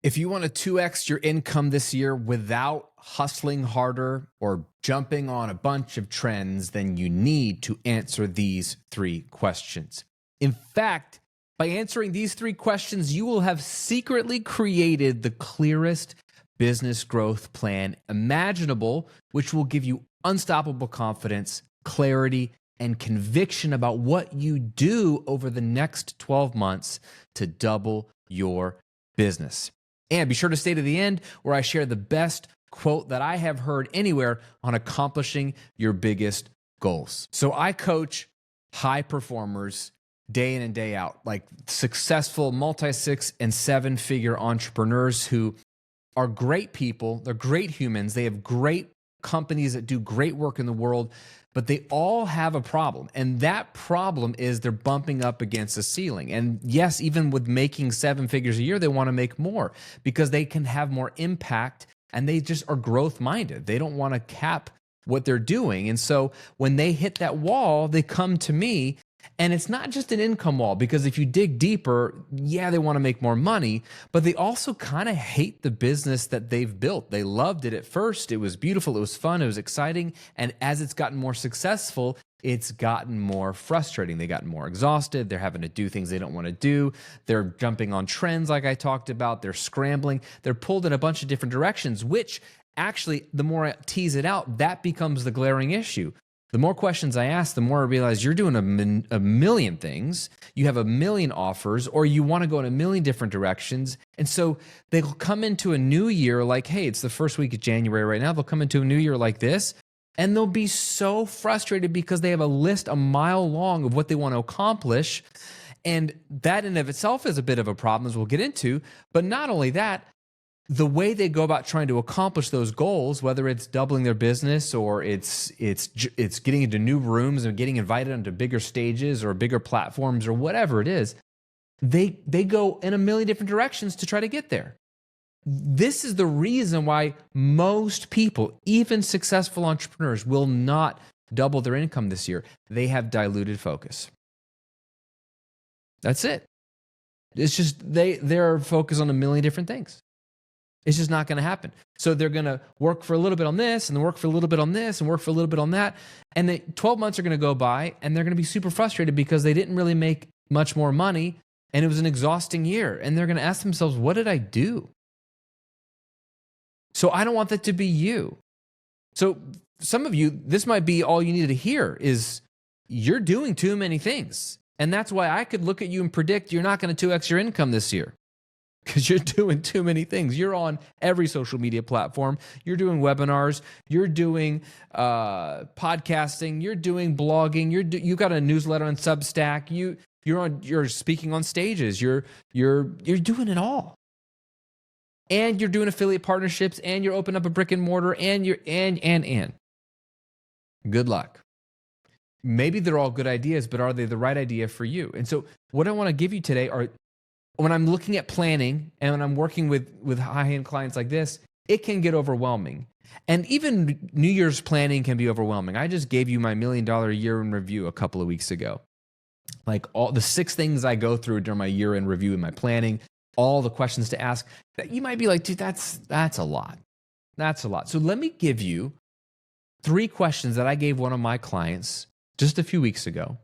If you want to 2x your income this year without hustling harder or jumping on a bunch of trends, then you need to answer these three questions. In fact, by answering these three questions, you will have secretly created the clearest business growth plan imaginable, which will give you unstoppable confidence, clarity, and conviction about what you do over the next 12 months to double your business. And be sure to stay to the end where I share the best quote that I have heard anywhere on accomplishing your biggest goals. So I coach high performers day in and day out, like successful multi-6 and 7-figure entrepreneurs who are great people. They're great humans. They have great companies that do great work in the world, but they all have a problem. And that problem is they're bumping up against a ceiling. And yes, even with making 7 figures a year, they want to make more because they can have more impact and they just are growth minded. They don't want to cap what they're doing. And so when they hit that wall, they come to me. And it's not just an income wall, because if you dig deeper, yeah, they want to make more money, but they also kind of hate the business that they've built. They loved it at first. It was beautiful. It was fun. It was exciting. And as it's gotten more successful, it's gotten more frustrating. They've gotten more exhausted. They're having to do things they don't want to do. They're jumping on trends like I talked about. They're scrambling. They're pulled in a bunch of different directions, which actually, the more I tease it out, that becomes the glaring issue. The more questions I ask, the more I realize you're doing a million things, you have a million offers, or you want to go in a million different directions. And so they'll come into a new year like, hey, it's the first week of January right now. They'll come into a new year like this, and they'll be so frustrated because they have a list a mile long of what they want to accomplish. And that in of itself is a bit of a problem, as we'll get into. But not only that, the way they go about trying to accomplish those goals, whether it's doubling their business or it's getting into new rooms and getting invited onto bigger stages or bigger platforms or whatever it is, they go in a million different directions to try to get there. This is the reason why most people, even successful entrepreneurs, will not double their income this year. They have diluted focus. That's it. It's just they're focused on a million different things. It's just not going to happen. So they're going to work for a little bit on this and work for a little bit on this and work for a little bit on that. And the 12 months are going to go by and they're going to be super frustrated because they didn't really make much more money and it was an exhausting year. And they're going to ask themselves, what did I do? So I don't want that to be you. So some of you, this might be all you need to hear is you're doing too many things. And that's why I could look at you and predict you're not going to 2x your income this year. Because you're doing too many things. You're on every social media platform. You're doing webinars. You're doing podcasting. You're doing blogging. You got a newsletter on Substack. You're speaking on stages. You're doing it all. And you're doing affiliate partnerships. And you're opening up a brick and mortar. And and. Good luck. Maybe they're all good ideas, but are they the right idea for you? And so what I want to give you today are, when I'm looking at planning and when I'm working with high-end clients like this, it can get overwhelming. And even New Year's planning can be overwhelming. I just gave you my $1 million year in review a couple of weeks ago. Like all the 6 things I go through during my year in review in my planning, all the questions to ask. You might be like, dude, that's a lot. That's a lot. So let me give you 3 questions that I gave one of my clients just a few weeks ago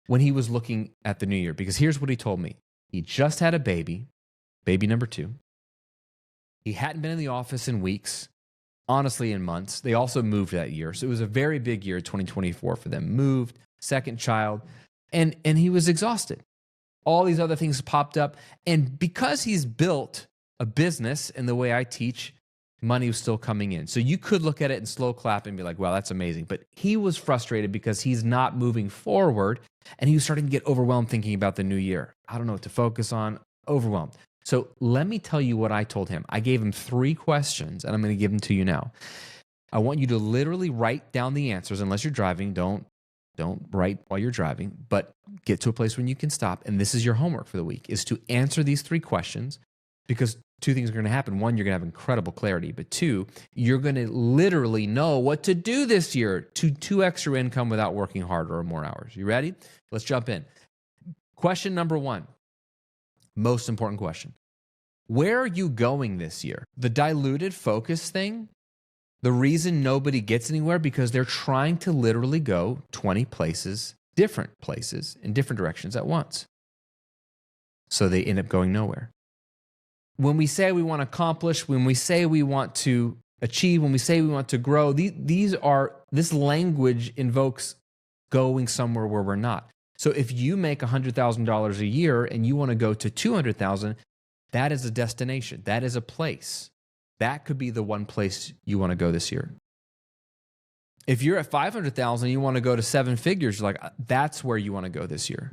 when he was looking at the new year. Because here's what he told me. He just had a baby number 2. He hadn't been in the office in weeks, honestly in months. They also moved that year. So it was a very big year, 2024 for them. Moved, second child, and he was exhausted. All these other things popped up. And because he's built a business in the way I teach, money was still coming in. So you could look at it and slow clap and be like, wow, that's amazing. But he was frustrated because he's not moving forward. And he was starting to get overwhelmed thinking about the new year. I don't know what to focus on, overwhelmed. So let me tell you what I told him. I gave him 3 questions, and I'm going to give them to you now. I want you to literally write down the answers. Unless you're driving, don't write while you're driving, but get to a place when you can stop. And this is your homework for the week, is to answer these 3 questions, because 2 things are going to happen. 1, you're going to have incredible clarity. But 2, you're going to literally know what to do this year to 2x your income without working harder or more hours. You ready? Let's jump in. Question number 1, most important question. Where are you going this year? The diluted focus thing, the reason nobody gets anywhere because they're trying to literally go 20 places, different places in different directions at once. So they end up going nowhere. When we say we want to accomplish, when we say we want to achieve, when we say we want to grow, this language invokes going somewhere where we're not. So if you make $100,000 a year and you want to go to 200,000, that is a destination. That is a place. That could be the one place you want to go this year. If you're at 500,000 and you want to go to 7 figures, you're like, that's where you want to go this year.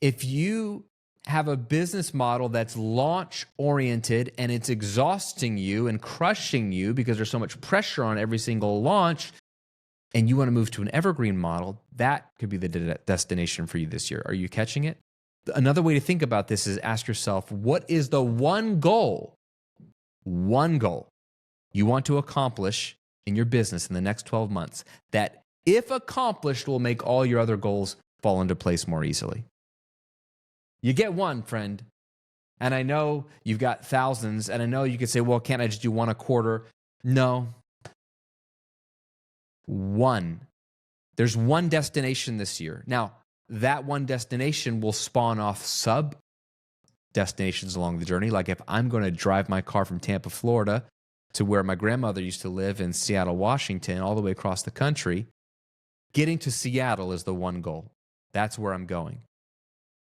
If you have a business model that's launch oriented and it's exhausting you and crushing you because there's so much pressure on every single launch, and you want to move to an evergreen model, that could be the destination for you this year. Are you catching it? Another way to think about this is ask yourself, what is the one goal you want to accomplish in your business in the next 12 months that, if accomplished, will make all your other goals fall into place more easily? You get one, friend. And I know you've got thousands, and I know you could say, well, can't I just do one a quarter? No. One. There's one destination this year. Now, that one destination will spawn off sub destinations along the journey. Like if I'm going to drive my car from Tampa, Florida to where my grandmother used to live in Seattle, Washington, all the way across the country, getting to Seattle is the one goal. That's where I'm going.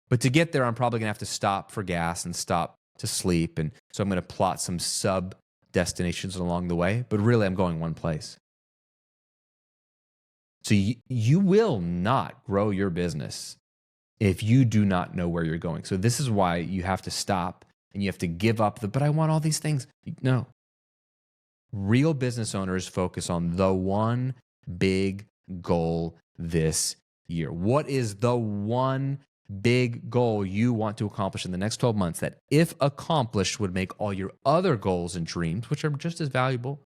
But to get there, I'm probably going to have to stop for gas and stop to sleep. And so I'm going to plot some sub destinations along the way. But really, I'm going one place. So you will not grow your business if you do not know where you're going. So this is why you have to stop and you have to give up but I want all these things. No. Real business owners focus on the one big goal this year. What is the one big goal you want to accomplish in the next 12 months that, if accomplished, would make all your other goals and dreams, which are just as valuable,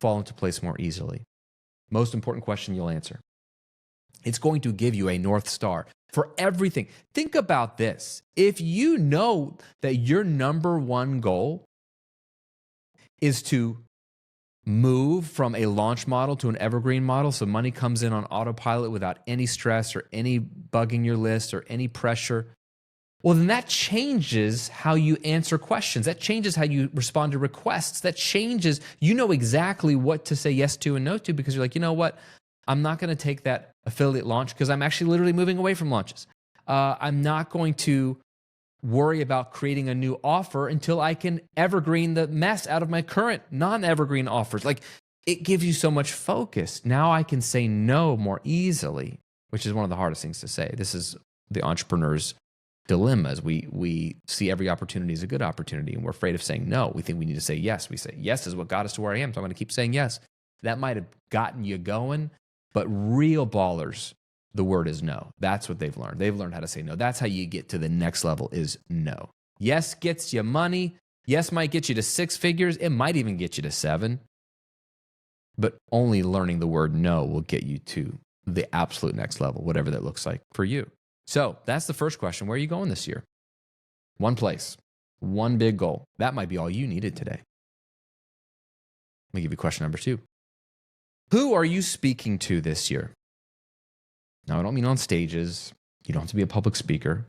fall into place more easily? Most important question you'll answer. It's going to give you a North Star for everything. Think about this. If you know that your number one goal is to move from a launch model to an evergreen model so money comes in on autopilot without any stress or any bugging your list or any pressure, well, then that changes how you answer questions. That changes how you respond to requests. That changes, you know exactly what to say yes to and no to, because you're like, you know what? I'm not going to take that affiliate launch because I'm actually literally moving away from launches. I'm not going to worry about creating a new offer until I can evergreen the mess out of my current non-evergreen offers. Like, it gives you so much focus. Now I can say no more easily, which is one of the hardest things to say. This is the entrepreneur's dilemmas. We see every opportunity as a good opportunity, and we're afraid of saying no. We think we need to say yes. We say yes is what got us to where I am, so I'm going to keep saying yes. That might have gotten you going, but real ballers, the word is no. That's what they've learned. They've learned how to say no. That's how you get to the next level, is no. Yes gets you money. Yes might get you to 6 figures. It might even get you to 7. But only learning the word no will get you to the absolute next level, whatever that looks like for you. So that's the first question. Where are you going this year? One place, one big goal. That might be all you needed today. Let me give you question number 2. Who are you speaking to this year? Now, I don't mean on stages. You don't have to be a public speaker.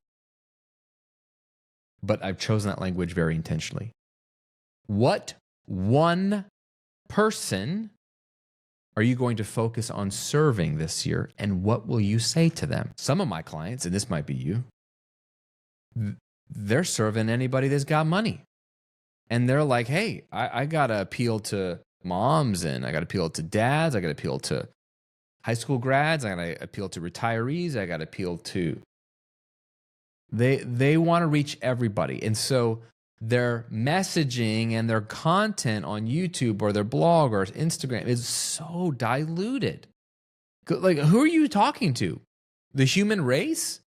But I've chosen that language very intentionally. What one person are you going to focus on serving this year, and what will you say to them? Some of my clients, and this might be you, they're serving anybody that's got money. And they're like, hey, I got to appeal to moms, and I got to appeal to dads, I got to appeal to high school grads, I got to appeal to retirees, I got to appeal to... They want to reach everybody. And so their messaging and their content on YouTube or their blog or Instagram is so diluted. Like, who are you talking to? The human race?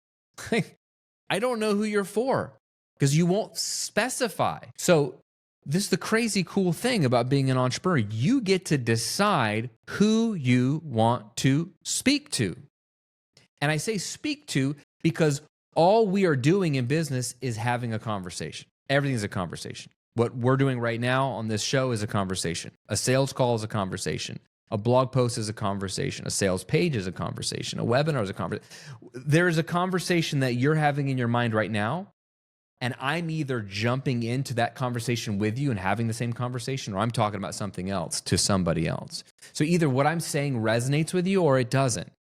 I don't know who you're for, because you won't specify. So this is the crazy cool thing about being an entrepreneur. You get to decide who you want to speak to. And I say speak to because all we are doing in business is having a conversation. Everything's a conversation. What we're doing right now on this show is a conversation. A sales call is a conversation. A blog post is a conversation. A sales page is a conversation. A webinar is a conversation. There is a conversation that you're having in your mind right now, and I'm either jumping into that conversation with you and having the same conversation, or I'm talking about something else to somebody else. So either what I'm saying resonates with you or it doesn't.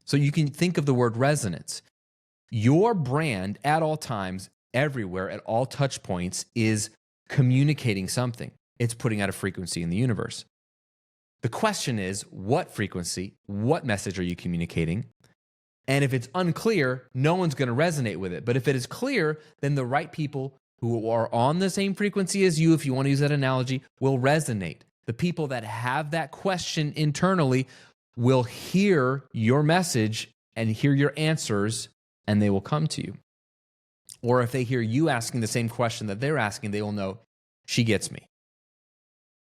So you can think of the word resonance. Your brand at all times, everywhere, at all touch points is communicating something. It's putting out a frequency in the universe. The question is, what frequency, what message are you communicating? And if it's unclear, no one's going to resonate with it. But if it is clear, then the right people who are on the same frequency as you, if you want to use that analogy, will resonate. The people that have that question internally will hear your message and hear your answers, and they will come to you. Or if they hear you asking the same question that they're asking, they will know, she gets me.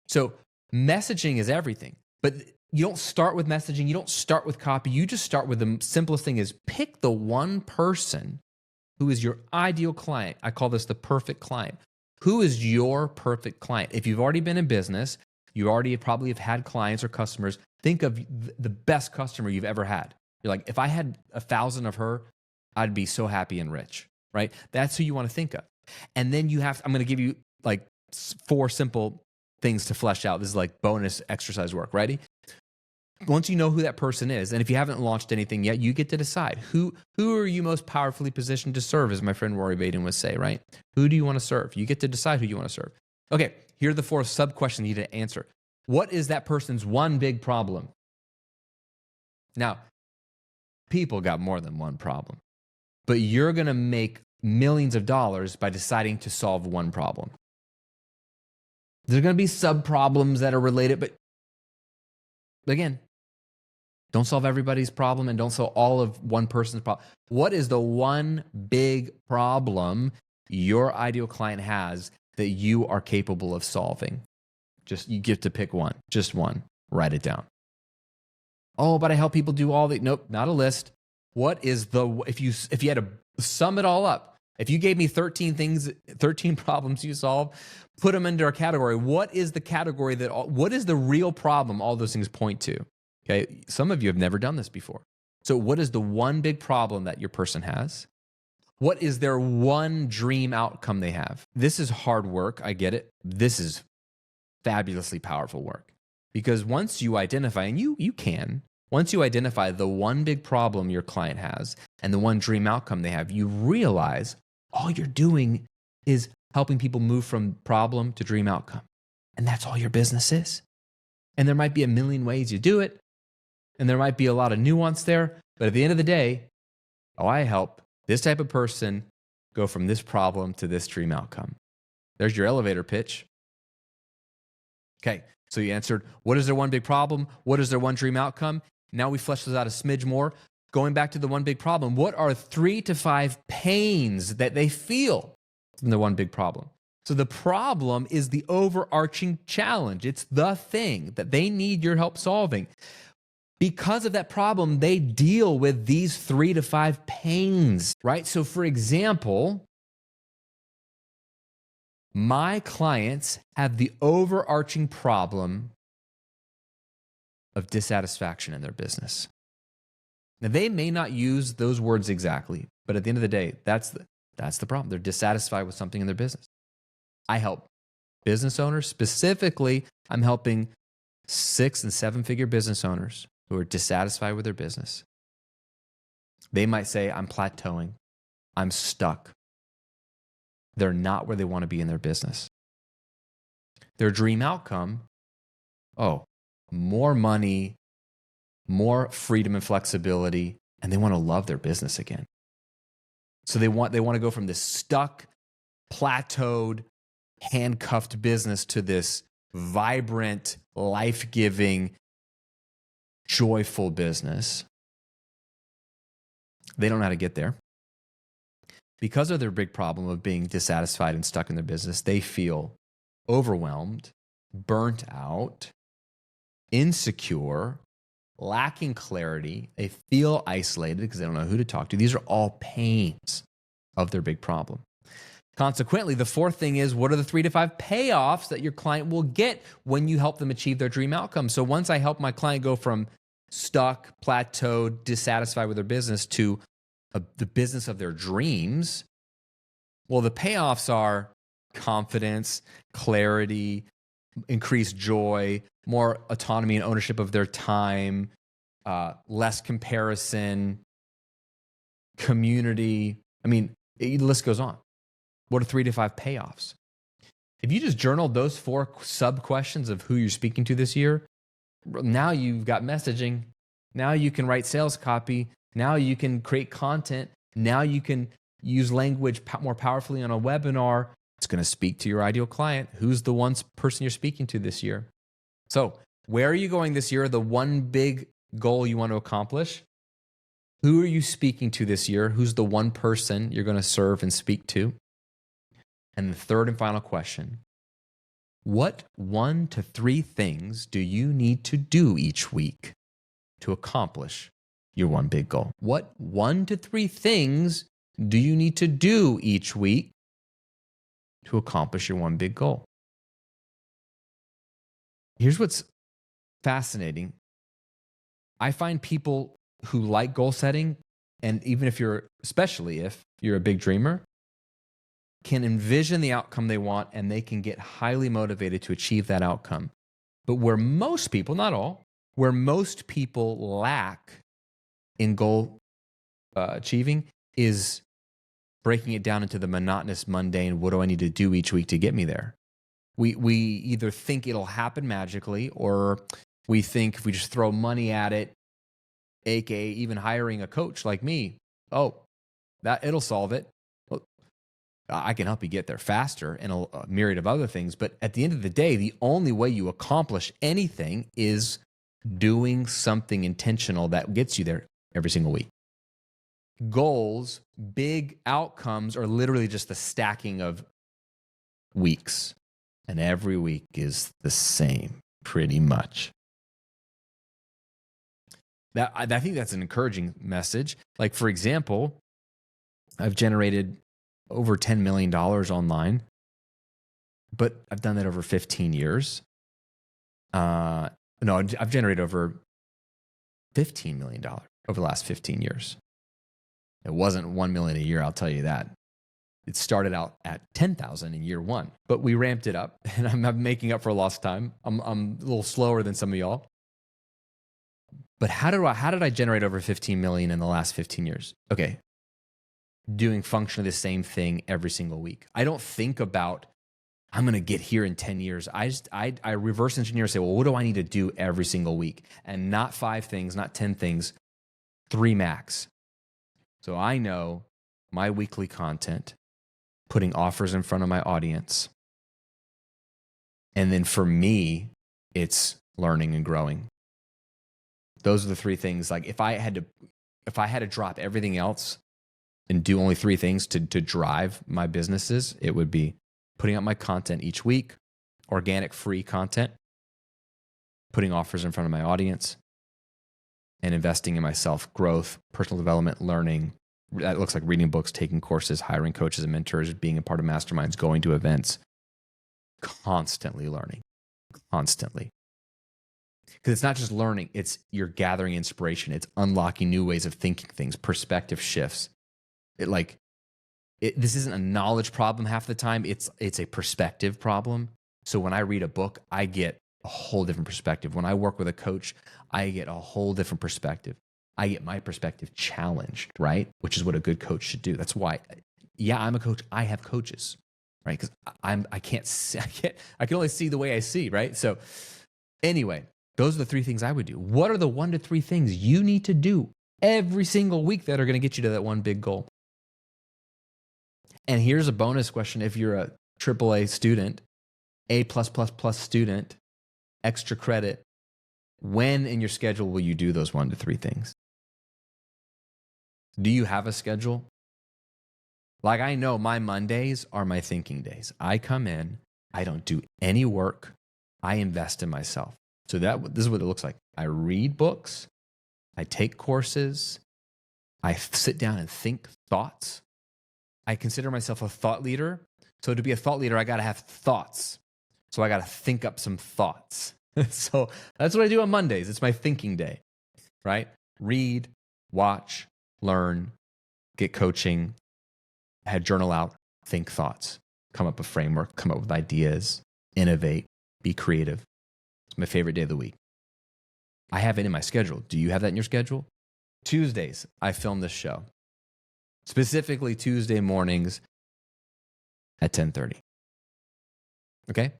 So messaging is everything. But you don't start with messaging. You don't start with copy. You just start with the simplest thing is pick the one person who is your ideal client. I call this the perfect client. Who is your perfect client? If you've already been in business, you already probably have had clients or customers. Think of the best customer you've ever had. You're like, if I had 1,000 of her, I'd be so happy and rich, right? That's who you want to think of. And then I'm going to give you like 4 simple things to flesh out. This is like bonus exercise work. Ready? Once you know who that person is, and if you haven't launched anything yet, you get to decide who are you most powerfully positioned to serve, as my friend Rory Vaden would say, right? Who do you want to serve? You get to decide who you want to serve. Okay, here are the 4 sub-questions you need to answer. What is that person's one big problem? Now, people got more than one problem, but you're going to make millions of dollars by deciding to solve one problem. There's going to be sub-problems that are related, but again, don't solve everybody's problem and don't solve all of one person's problem. What is the one big problem your ideal client has that you are capable of solving? Just, you get to pick one, just one, write it down. Oh, but I help people do all the, nope, not a list. What is if you had to sum it all up, if you gave me 13 problems you solve, put them into a category. What is the category what is the real problem all those things point to? Okay, some of you have never done this before. So what is the one big problem that your person has? What is their one dream outcome they have? This is hard work, I get it. This is fabulously powerful work. Because once you identify, and once you identify the one big problem your client has and the one dream outcome they have, you realize all you're doing is helping people move from problem to dream outcome. And that's all your business is. And there might be a million ways you do it, and there might be a lot of nuance there, but at the end of the day, I help this type of person go from this problem to this dream outcome. There's your elevator pitch. Okay, so you answered, what is their one big problem? What is their one dream outcome? Now we flesh this out a smidge more. Going back to the one big problem, what are 3 to 5 pains that they feel from the one big problem? So the problem is the overarching challenge. It's the thing that they need your help solving. Because of that problem, they deal with these 3 to 5 pains, right? So for example, my clients have the overarching problem of dissatisfaction in their business. Now, they may not use those words exactly, but at the end of the day, that's the problem. They're dissatisfied with something in their business. I help business owners. Specifically, I'm helping 6- and 7-figure business owners who are dissatisfied with their business. They might say, I'm plateauing. I'm stuck. They're not where they want to be in their business. Their dream outcome, more money, more freedom and flexibility, and they want to love their business again. So they want to go from this stuck, plateaued, handcuffed business to this vibrant, life-giving, joyful business. They don't know how to get there. Because of their big problem of being dissatisfied and stuck in their business, they feel overwhelmed, burnt out, insecure, lacking clarity. They feel isolated because they don't know who to talk to. These are all pains of their big problem. Consequently, the fourth thing is, what are the 3 to 5 payoffs that your client will get when you help them achieve their dream outcome? So once I help my client go from stuck, plateaued, dissatisfied with their business to the business of their dreams, well, the payoffs are confidence, clarity, increased joy, more autonomy and ownership of their time, less comparison, community. I mean, the list goes on. What are 3 to 5 payoffs? If you just journaled those 4 sub questions of who you're speaking to this year, now you've got messaging. Now you can write sales copy. Now you can create content. Now you can use language more powerfully on a webinar. It's going to speak to your ideal client. Who's the one person you're speaking to this year? So where are you going this year? The one big goal you want to accomplish? Who are you speaking to this year? Who's the one person you're going to serve and speak to? And the third and final question, what 1 to 3 things do you need to do each week to accomplish your one big goal? What 1 to 3 things do you need to do each week to accomplish your one big goal? Here's what's fascinating. I find people who like goal setting, and even especially if you're a big dreamer, can envision the outcome they want and they can get highly motivated to achieve that outcome. But where most people, not all, where most people lack in goal achieving is breaking it down into the monotonous, mundane, what do I need to do each week to get me there? We either think it'll happen magically, or we think if we just throw money at it, aka even hiring a coach like me, that it'll solve it. I can help you get there faster and a myriad of other things. But at the end of the day, the only way you accomplish anything is doing something intentional that gets you there every single week. Goals, big outcomes are literally just the stacking of weeks. And every week is the same, pretty much. I think that's an encouraging message. Like, for example, I've generated over $10 million online, but I've done that over 15 years. No, I've generated over $15 million over the last 15 years. It wasn't 1 million a year, I'll tell you that. It started out at 10,000 in year 1, but we ramped it up, and I'm making up for lost time. I'm a little slower than some of y'all. But how did I generate over 15 million in the last 15 years? Okay. Doing functionally the same thing every single week. I don't think about, I'm going to get here in 10 years. I reverse engineer and say, well, what do I need to do every single week? And not 5 things, not 10 things, 3 max. So I know my weekly content, putting offers in front of my audience. And then for me, it's learning and growing. Those are the 3 things. Like if I had to drop everything else and do only 3 things to drive my businesses, it would be putting out my content each week, organic free content, putting offers in front of my audience, and investing in myself, growth, personal development, learning. That looks like reading books, taking courses, hiring coaches and mentors, being a part of masterminds, going to events, constantly learning, constantly. Because it's not just learning, you're gathering inspiration. It's unlocking new ways of thinking things, perspective shifts. This isn't a knowledge problem half the time. It's a perspective problem. So when I read a book, I get a whole different perspective. When I work with a coach, I get a whole different perspective. I get my perspective challenged, right? Which is what a good coach should do. That's why, I'm a coach. I have coaches, right? Because I can only see the way I see, right? So anyway, those are the 3 things I would do. What are the 1 to 3 things you need to do every single week that are going to get you to that one big goal? And here's a bonus question. If you're a AAA student, A+++ student, extra credit, when in your schedule will you do those 1 to 3 things? Do you have a schedule? Like, I know my Mondays are my thinking days. I come in, I don't do any work, I invest in myself. So this is what it looks like. I read books, I take courses, I sit down and think thoughts. I consider myself a thought leader. So to be a thought leader, I got to have thoughts. So I got to think up some thoughts. So that's what I do on Mondays. It's my thinking day, right? Read, watch, learn, get coaching, head journal out, think thoughts, come up with framework, come up with ideas, innovate, be creative. It's my favorite day of the week. I have it in my schedule. Do you have that in your schedule? Tuesdays, I film this show. Specifically Tuesday mornings at 10:30. Okay?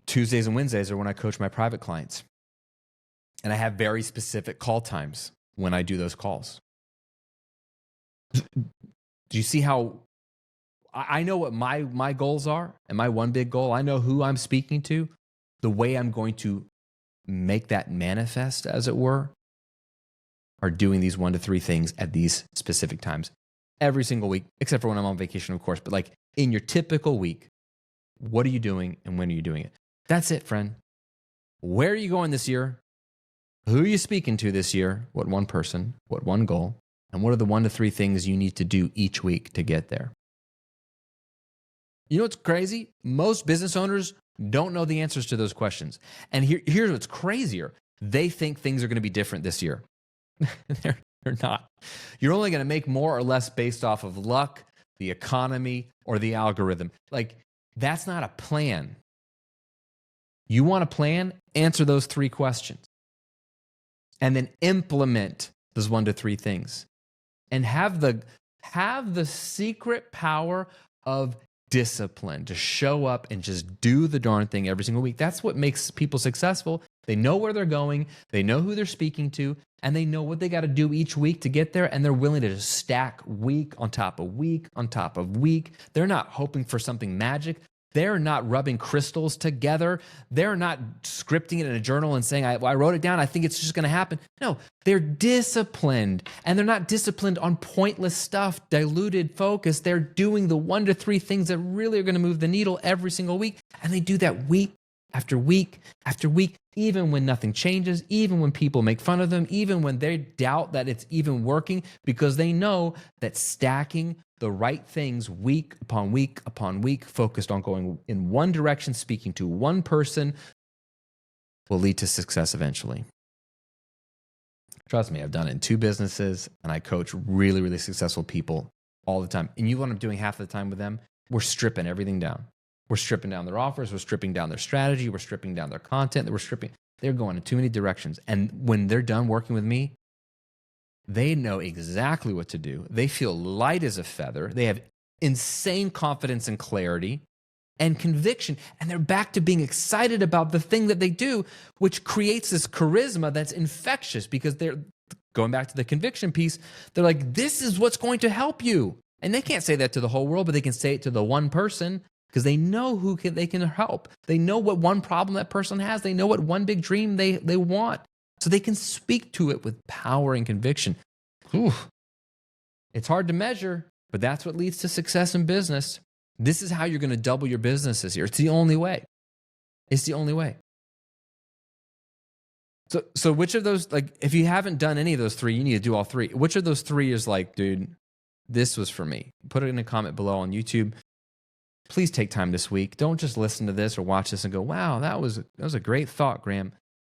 Tuesdays and Wednesdays are when I coach my private clients. And I have very specific call times when I do those calls. Do you see how I know what my goals are and my one big goal? I know who I'm speaking to, the way I'm going to make that manifest, as it were, are doing these 1 to 3 things at these specific times every single week, except for when I'm on vacation, of course. But like in your typical week, what are you doing and when are you doing it? That's it, friend. Where are you going this year? Who are you speaking to this year? What one person? What one goal? And what are the 1 to 3 things you need to do each week to get there? You know what's crazy? Most business owners don't know the answers to those questions. And here's what's crazier. They think things are going to be different this year. They're not. You're only going to make more or less based off of luck, the economy, or the algorithm. Like, that's not a plan. You want a plan? Answer those 3 questions. And then implement those 1 to 3 things. And have the secret power of discipline to show up and just do the darn thing every single week. That's what makes people successful. They know where they're going, they know who they're speaking to, and they know what they got to do each week to get there, and they're willing to just stack week on top of week on top of week. They're not hoping for something magic. They're not rubbing crystals together. They're not scripting it in a journal and saying, I wrote it down, I think it's just going to happen. No, they're disciplined, and they're not disciplined on pointless stuff, diluted focus. They're doing the 1 to 3 things that really are going to move the needle every single week, and they do that week after week after week, even when nothing changes, even when people make fun of them, even when they doubt that it's even working, because they know that stacking the right things week upon week upon week, focused on going in one direction, speaking to one person, will lead to success eventually. Trust me, I've done it in 2 businesses, and I coach really, really successful people all the time. And you know what I'm doing half of the time with them? We're stripping everything down. We're stripping down their offers. We're stripping down their strategy. We're stripping down their content. They're going in too many directions. And when they're done working with me, they know exactly what to do. They feel light as a feather. They have insane confidence and clarity and conviction. And they're back to being excited about the thing that they do, which creates this charisma that's infectious, because they're going back to the conviction piece. They're like, this is what's going to help you. And they can't say that to the whole world, but they can say it to the one person, because they know they can help. They know what one problem that person has. They know what one big dream they want. So they can speak to it with power and conviction. Whew. It's hard to measure, but that's what leads to success in business. This is how you're going to double your business this year. It's the only way. It's the only way. So which of those, like, if you haven't done any of those 3, you need to do all 3. Which of those 3 is like, dude, this was for me? Put it in a comment below on YouTube. Please take time this week. Don't just listen to this or watch this and go, wow, that was a great thought, Graham.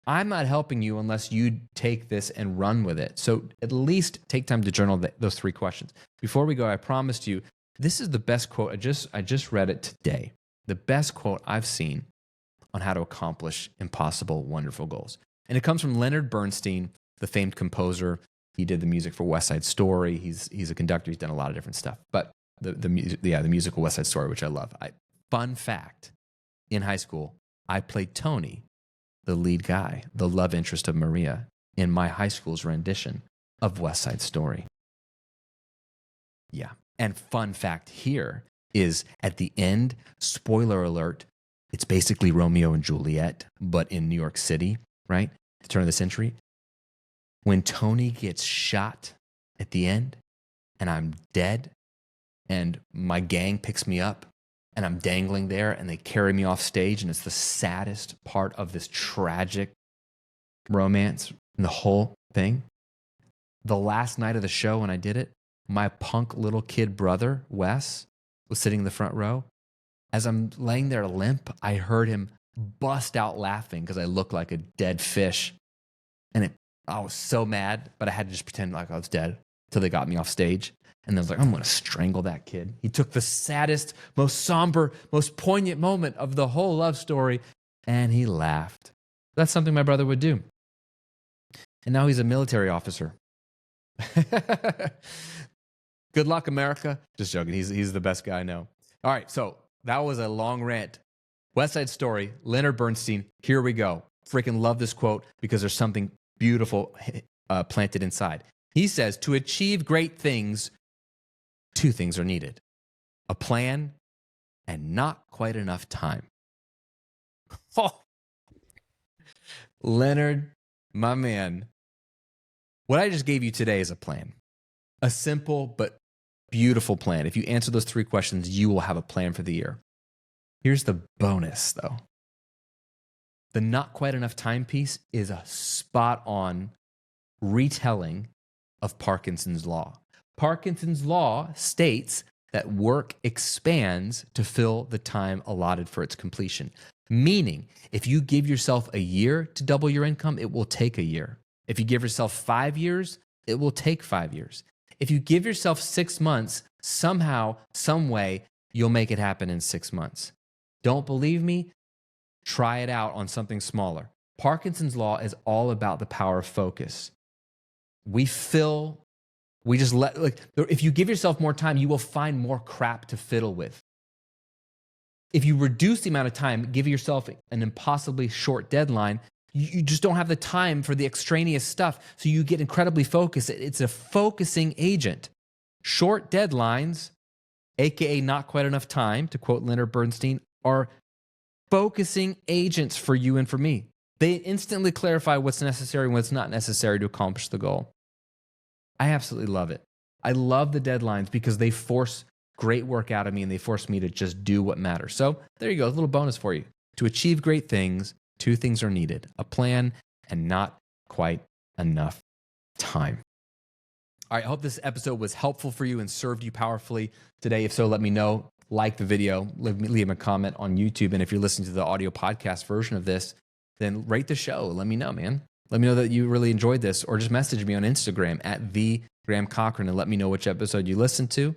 I'm not helping you unless you take this and run with it. So at least take time to journal those 3 questions. Before we go, I promised you, this is the best quote. I just read it today. The best quote I've seen on how to accomplish impossible, wonderful goals. And it comes from Leonard Bernstein, the famed composer. He did the music for West Side Story. He's a conductor. He's done a lot of different stuff. But the musical West Side Story, which I love. Fun fact, in high school, I played Tony, the lead guy, the love interest of Maria, in my high school's rendition of West Side Story. Yeah. And fun fact here is, at the end, spoiler alert, it's basically Romeo and Juliet, but in New York City, right? The turn of the century. When Tony gets shot at the end and I'm dead, and my gang picks me up and I'm dangling there and they carry me off stage, and it's the saddest part of this tragic romance and the whole thing. The last night of the show when I did it, my punk little kid brother, Wes, was sitting in the front row. As I'm laying there limp, I heard him bust out laughing because I looked like a dead fish. And I was so mad, but I had to just pretend like I was dead until they got me off stage. And then I was like, I'm going to strangle that kid. He took the saddest, most somber, most poignant moment of the whole love story, and he laughed. That's something my brother would do. And now he's a military officer. Good luck, America. Just joking. He's the best guy I know. All right, so that was a long rant. West Side Story, Leonard Bernstein. Here we go. Freaking love this quote because there's something beautiful planted inside. He says, to achieve great things, two things are needed: a plan and not quite enough time. Oh. Leonard, my man, what I just gave you today is a plan. A simple but beautiful plan. If you answer those three questions, you will have a plan for the year. Here's the bonus, though. The not quite enough time piece is a spot-on retelling of Parkinson's law. Parkinson's law states that work expands to fill the time allotted for its completion. Meaning, if you give yourself a year to double your income, it will take a year. If you give yourself 5 years, it will take 5 years. If you give yourself 6 months, somehow, some way, you'll make it happen in 6 months. Don't believe me? Try it out on something smaller. Parkinson's law is all about the power of focus. If you give yourself more time, you will find more crap to fiddle with. If you reduce the amount of time, give yourself an impossibly short deadline, you just don't have the time for the extraneous stuff. So you get incredibly focused. It's a focusing agent. Short deadlines, AKA not quite enough time, to quote Leonard Bernstein, are focusing agents for you and for me. They instantly clarify what's necessary and what's not necessary to accomplish the goal. I absolutely love it. I love the deadlines because they force great work out of me and they force me to just do what matters. So there you go, a little bonus for you. To achieve great things, two things are needed: a plan and not quite enough time. All right, I hope this episode was helpful for you and served you powerfully today. If so, let me know. Like the video, leave a comment on YouTube. And if you're listening to the audio podcast version of this, then rate the show. Let me know, man. Let me know that you really enjoyed this, or just message me on Instagram at @TheGrahamCochran and let me know which episode you listened to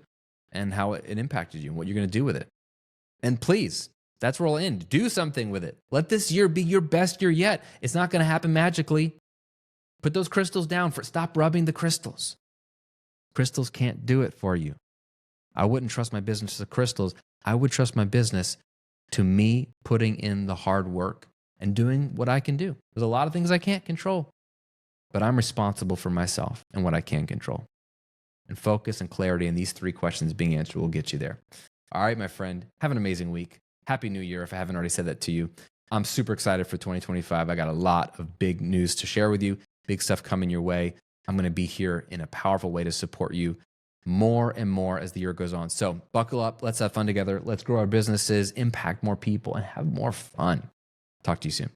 and how it impacted you and what you're going to do with it. And please, that's where I'll end. Do something with it. Let this year be your best year yet. It's not going to happen magically. Put those crystals down. Stop rubbing the crystals. Crystals can't do it for you. I wouldn't trust my business to crystals. I would trust my business to me putting in the hard work and doing what I can do. There's a lot of things I can't control, but I'm responsible for myself and what I can control. And focus and clarity in these three questions being answered will get you there. All right, my friend, have an amazing week. Happy New Year, if I haven't already said that to you. I'm super excited for 2025. I got a lot of big news to share with you, big stuff coming your way. I'm going to be here in a powerful way to support you more and more as the year goes on. So buckle up. Let's have fun together. Let's grow our businesses, impact more people, and have more fun. Talk to you soon.